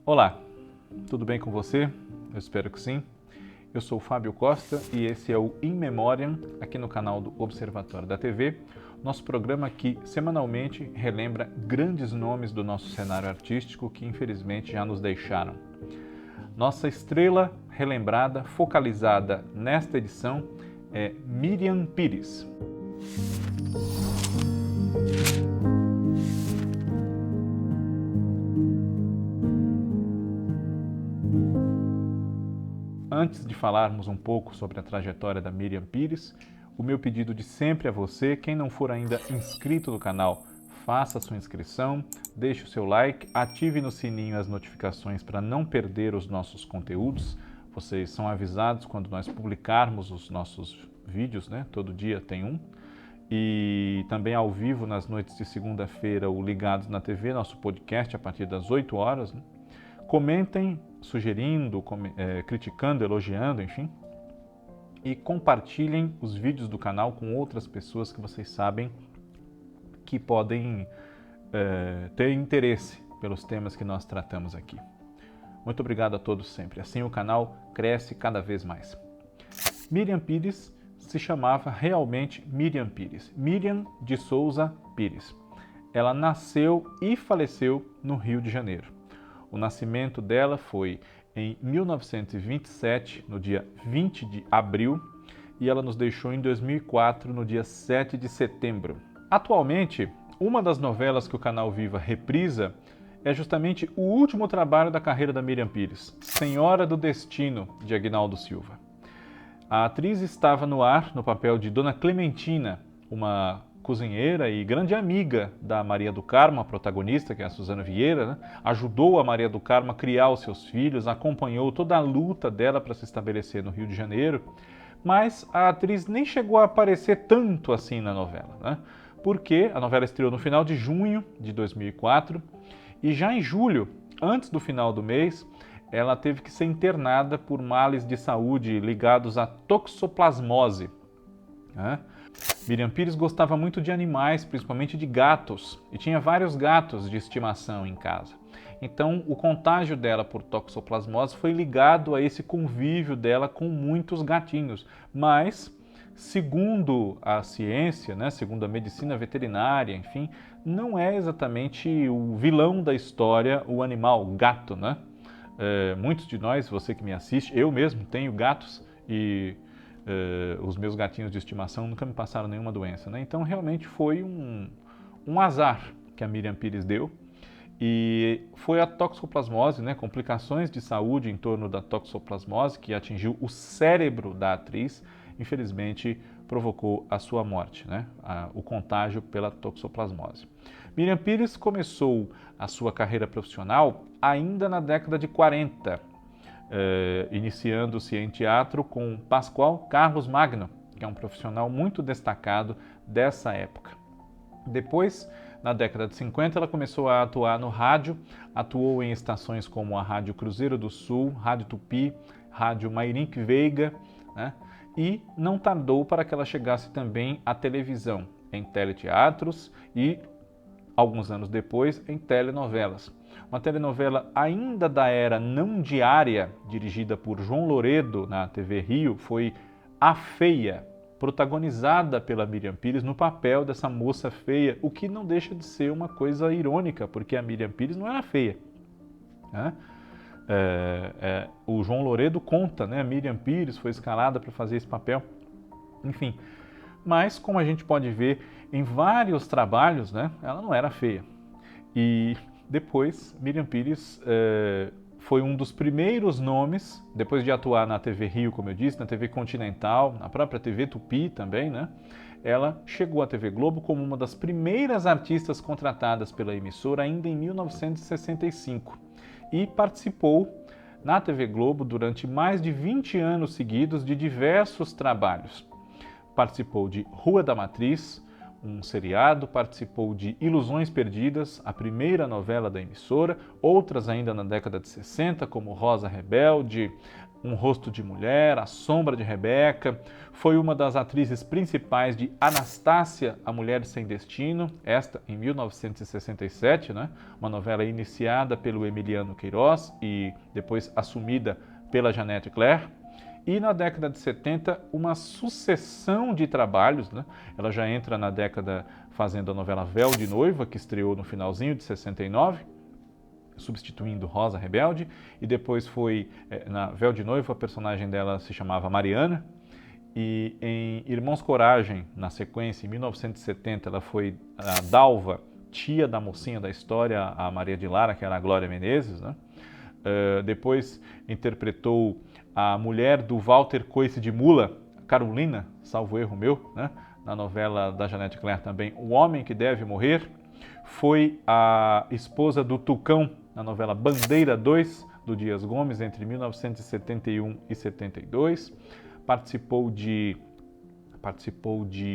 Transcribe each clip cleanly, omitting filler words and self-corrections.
Olá, tudo bem com você? Eu espero que sim. Eu sou o Fábio Costa e esse é o In Memoriam, aqui no canal do Observatório da TV, nosso programa que semanalmente relembra grandes nomes do nosso cenário artístico que infelizmente já nos deixaram. Nossa estrela relembrada, focalizada nesta edição é Miriam Pires. Antes de falarmos um pouco sobre a trajetória da Miriam Pires, o meu pedido de sempre a você, quem não for ainda inscrito no canal, faça sua inscrição, deixe o seu like, ative no sininho as notificações para não perder os nossos conteúdos. Vocês são avisados quando nós publicarmos os nossos vídeos, né? Todo dia tem um. E também ao vivo nas noites de segunda-feira, o Ligados na TV, nosso podcast a partir das 8 horas, né? Comentem, sugerindo, criticando, elogiando, enfim. E compartilhem os vídeos do canal com outras pessoas que vocês sabem que podem ter interesse pelos temas que nós tratamos aqui. Muito obrigado a todos sempre. Assim o canal cresce cada vez mais. Miriam Pires se chamava realmente Miriam Pires. Miriam de Souza Pires. Ela nasceu e faleceu no Rio de Janeiro. O nascimento dela foi em 1927, no dia 20 de abril, e ela nos deixou em 2004, no dia 7 de setembro. Atualmente, uma das novelas que o canal Viva reprisa é justamente o último trabalho da carreira da Miriam Pires, Senhora do Destino, de Aguinaldo Silva. A atriz estava no ar no papel de Dona Clementina, uma cozinheira e grande amiga da Maria do Carmo, a protagonista, que é a Suzana Vieira, né? Ajudou a Maria do Carmo a criar os seus filhos, acompanhou toda a luta dela para se estabelecer no Rio de Janeiro, mas a atriz nem chegou a aparecer tanto assim na novela, né? Porque a novela estreou no final de junho de 2004 e já em julho, antes do final do mês, ela teve que ser internada por males de saúde ligados à toxoplasmose, né? Miriam Pires gostava muito de animais, principalmente de gatos, e tinha vários gatos de estimação em casa. Então, o contágio dela por toxoplasmose foi ligado a esse convívio dela com muitos gatinhos. Mas, segundo a ciência, né, segundo a medicina veterinária, enfim, não é exatamente o vilão da história o animal, o gato, né? Muitos de nós, você que me assiste, eu mesmo tenho gatos e os meus gatinhos de estimação nunca me passaram nenhuma doença, né? Então realmente foi um azar que a Miriam Pires deu e foi a toxoplasmose, né? Complicações de saúde em torno da toxoplasmose que atingiu o cérebro da atriz, infelizmente provocou a sua morte, né? O contágio pela toxoplasmose. Miriam Pires começou a sua carreira profissional ainda na década de 40, iniciando-se em teatro com Pascoal Carlos Magno, que é um profissional muito destacado dessa época. Depois, na década de 50, ela começou a atuar no rádio, atuou em estações como a Rádio Cruzeiro do Sul, Rádio Tupi, Rádio Mairink Veiga, né? E não tardou para que ela chegasse também à televisão, em teleteatros e, alguns anos depois, em telenovelas. Uma telenovela ainda da era não diária, dirigida por João Loredo na TV Rio, foi A Feia, protagonizada pela Miriam Pires no papel dessa moça feia, o que não deixa de ser uma coisa irônica, porque a Miriam Pires não era feia, né? O João Loredo conta, né? A Miriam Pires foi escalada para fazer esse papel, enfim. Mas, como a gente pode ver em vários trabalhos, né? Ela não era feia. E depois, Miriam Pires foi um dos primeiros nomes, depois de atuar na TV Rio, como eu disse, na TV Continental, na própria TV Tupi também, né? Ela chegou à TV Globo como uma das primeiras artistas contratadas pela emissora ainda em 1965 e participou na TV Globo durante mais de 20 anos seguidos de diversos trabalhos. Participou de Rua da Matriz, um seriado, participou de Ilusões Perdidas, a primeira novela da emissora, outras ainda na década de 60, como Rosa Rebelde, Um Rosto de Mulher, A Sombra de Rebeca. Foi uma das atrizes principais de Anastácia, a Mulher Sem Destino, esta em 1967, né? Uma novela iniciada pelo Emiliano Queiroz e depois assumida pela Janete Claire. E na década de 70, uma sucessão de trabalhos, né? Ela já entra na década fazendo a novela Véu de Noiva, que estreou no finalzinho de 69, substituindo Rosa Rebelde, e depois foi na Véu de Noiva, a personagem dela se chamava Mariana, e em Irmãos Coragem, na sequência, em 1970, ela foi a Dalva, tia da mocinha da história, a Maria de Lara, que era a Glória Menezes, né? Depois interpretou a mulher do Walter Coice de Mula, Carolina, salvo erro meu, né? Na novela da Janete Claire também, O Homem que Deve Morrer. Foi a esposa do Tucão, na novela Bandeira 2, do Dias Gomes, entre 1971 e 72. Participou de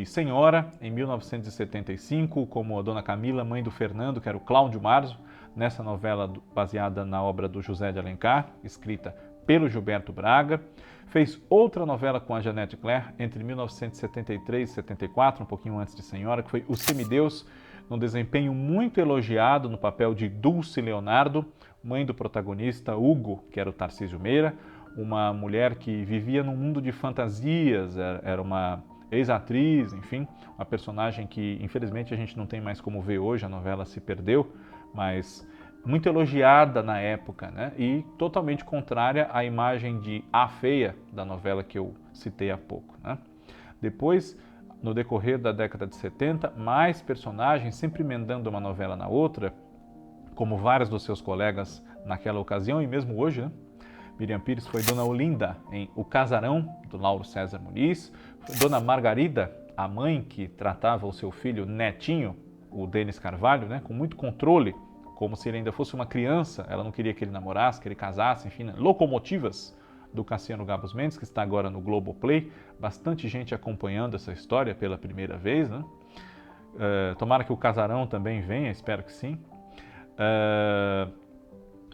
Senhora, em 1975, como a Dona Camila, mãe do Fernando, que era o Cláudio Marzo, nessa novela baseada na obra do José de Alencar, escrita pelo Gilberto Braga. Fez outra novela com a Janete Claire entre 1973 e 74, um pouquinho antes de Senhora, que foi O Semideus, num desempenho muito elogiado no papel de Dulce Leonardo, mãe do protagonista Hugo, que era o Tarcísio Meira, uma mulher que vivia num mundo de fantasias, era uma ex-atriz, enfim, uma personagem que infelizmente a gente não tem mais como ver hoje, a novela se perdeu, mas muito elogiada na época, né? E totalmente contrária à imagem de A Feia da novela que eu citei há pouco, né? Depois, no decorrer da década de 70, mais personagens, sempre emendando uma novela na outra, como vários dos seus colegas naquela ocasião e mesmo hoje, né? Miriam Pires foi Dona Olinda em O Casarão, do Lauro César Muniz, foi Dona Margarida, a mãe que tratava o seu filho Netinho, o Denis Carvalho, né? Com muito controle, como se ele ainda fosse uma criança, ela não queria que ele namorasse, que ele casasse, enfim, né? Locomotivas, do Cassiano Gabos Mendes, que está agora no Globoplay, bastante gente acompanhando essa história pela primeira vez, né? Tomara que o Casarão também venha, espero que sim.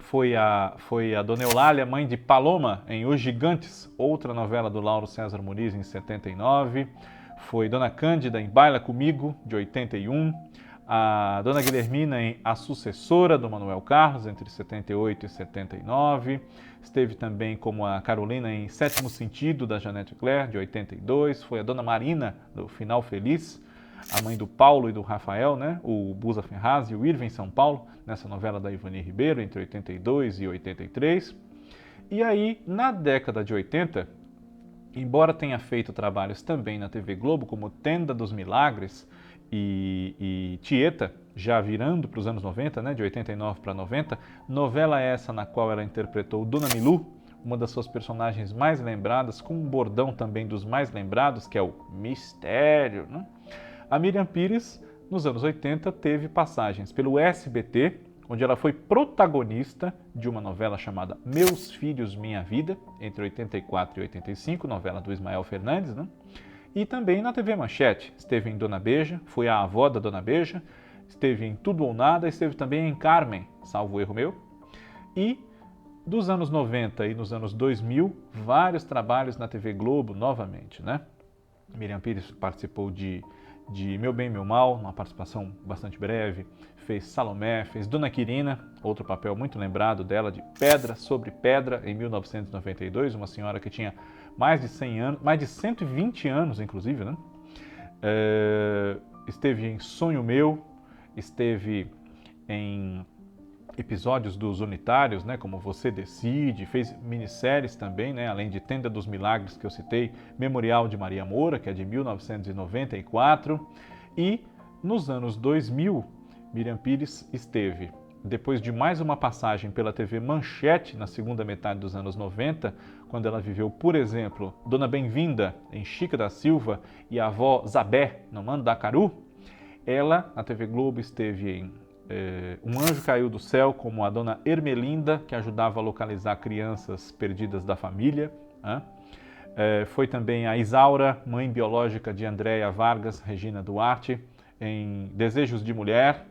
Foi a Dona Eulália, mãe de Paloma, em Os Gigantes, outra novela do Lauro César Muniz, em 79. Foi Dona Cândida em Baila Comigo, de 81. A Dona Guilhermina em A Sucessora, do Manuel Carlos, entre 78 e 79. Esteve também como a Carolina em Sétimo Sentido, da Janete Claire, de 82. Foi a Dona Marina, do Final Feliz, a mãe do Paulo e do Rafael, né? O Busa Ferraz e o Irving São Paulo, nessa novela da Ivani Ribeiro, entre 82 e 83. E aí, na década de 80, embora tenha feito trabalhos também na TV Globo, como Tenda dos Milagres e Tieta, já virando para os anos 90, né, de 89 para 90, novela essa na qual ela interpretou Dona Milu, uma das suas personagens mais lembradas, com um bordão também dos mais lembrados, que é o mistério, né? A Miriam Pires, nos anos 80, teve passagens pelo SBT, onde ela foi protagonista de uma novela chamada Meus Filhos, Minha Vida, entre 84 e 85, novela do Ismael Fernandes, né? E também na TV Manchete, esteve em Dona Beija, foi a avó da Dona Beija, esteve em Tudo ou Nada, esteve também em Carmen, salvo erro meu. E dos anos 90 e nos anos 2000, vários trabalhos na TV Globo novamente, né? Miriam Pires participou de Meu Bem, Meu Mal, uma participação bastante breve, fez Salomé, fez Dona Quirina, outro papel muito lembrado dela, de Pedra sobre Pedra, em 1992, uma senhora que tinha mais de 100 anos, mais de 120 anos, inclusive, né? Esteve em Sonho Meu, esteve em episódios dos Unitários, né, como Você Decide, fez minisséries também, né, além de Tenda dos Milagres, que eu citei, Memorial de Maria Moura, que é de 1994, e nos anos 2000, Miriam Pires esteve, depois de mais uma passagem pela TV Manchete, na segunda metade dos anos 90, quando ela viveu, por exemplo, Dona Bem-vinda, em Chica da Silva, e a avó Zabé, no Mandacaru, ela, na TV Globo, esteve em Um Anjo Caiu do Céu, como a Dona Ermelinda, que ajudava a localizar crianças perdidas da família, né? Foi também a Isaura, mãe biológica de Andréia Vargas, Regina Duarte, em Desejos de Mulher,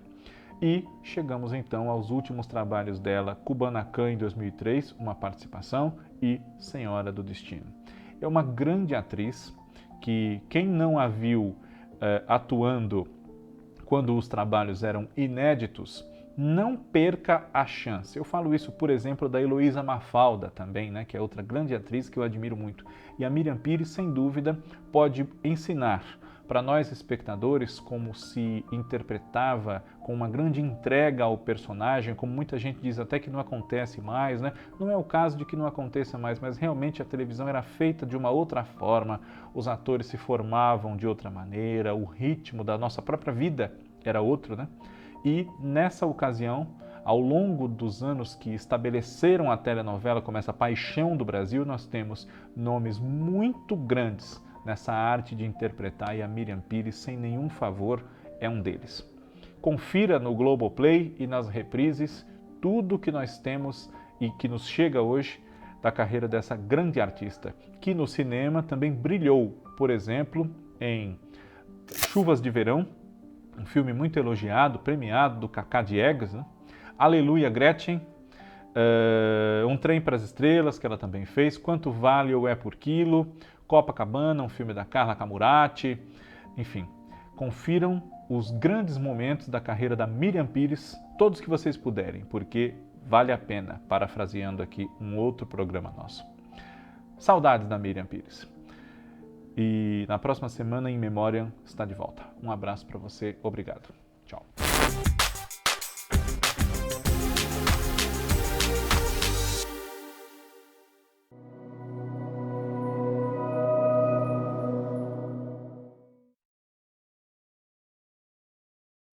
e chegamos então aos últimos trabalhos dela, Kubanacan em 2003, uma participação, e Senhora do Destino. É uma grande atriz que quem não a viu atuando quando os trabalhos eram inéditos, não perca a chance. Eu falo isso, por exemplo, da Heloísa Mafalda também, né, que é outra grande atriz que eu admiro muito. E a Miriam Pires, sem dúvida, pode ensinar para nós espectadores como se interpretava com uma grande entrega ao personagem, como muita gente diz até que não acontece mais, né? Não é o caso de que não aconteça mais, mas realmente a televisão era feita de uma outra forma, os atores se formavam de outra maneira, o ritmo da nossa própria vida era outro, né? E nessa ocasião, ao longo dos anos que estabeleceram a telenovela como essa paixão do Brasil, nós temos nomes muito grandes nessa arte de interpretar, e a Miriam Pires, sem nenhum favor, é um deles. Confira no Globoplay e nas reprises tudo que nós temos e que nos chega hoje da carreira dessa grande artista, que no cinema também brilhou, por exemplo, em Chuvas de Verão, um filme muito elogiado, premiado, do Cacá Diegues, né? Aleluia, Gretchen, Um Trem para as Estrelas, que ela também fez, Quanto Vale ou É por Quilo, Copacabana, um filme da Carla Camurati, enfim, confiram os grandes momentos da carreira da Miriam Pires, todos que vocês puderem, porque vale a pena, parafraseando aqui um outro programa nosso. Saudades da Miriam Pires. E na próxima semana, In Memoriam está de volta. Um abraço para você, obrigado. Tchau.